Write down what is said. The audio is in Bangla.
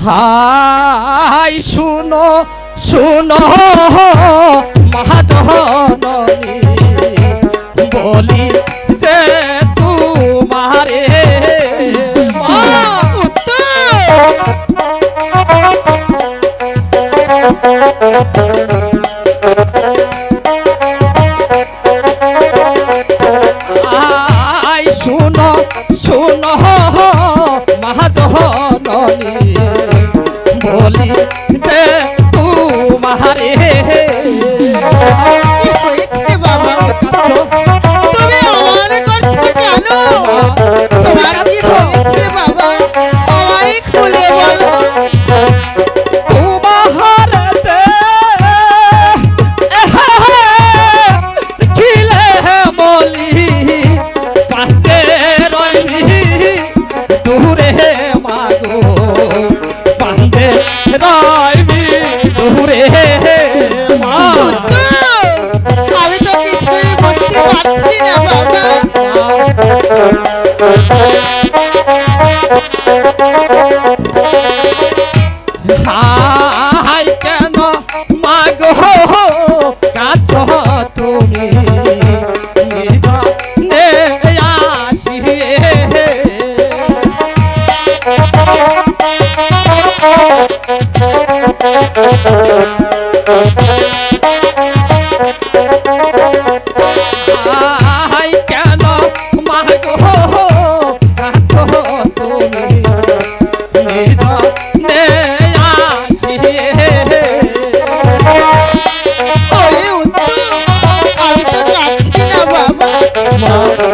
হাই শুনো শুনো মহাজননী বলি যে তোমারে আই শুনো শুনো মহাজননী বলি যে তোমারে কি হয়েছে বাবা? তুমি আমার করছো কেন? তোমার কি হয়েছে বাবা? আমায় খুলে বলো। আমি তো কিছুই বুঝতে পারছি না বাবা। হাই কেন মাগো কাছ তুমি নিধনে আসিয়ে হাই কেন মাগো কাছ তুমি নিধনে আসিয়ে ওরে উত্তম, আমি তো যাচ্ছি না বাবা।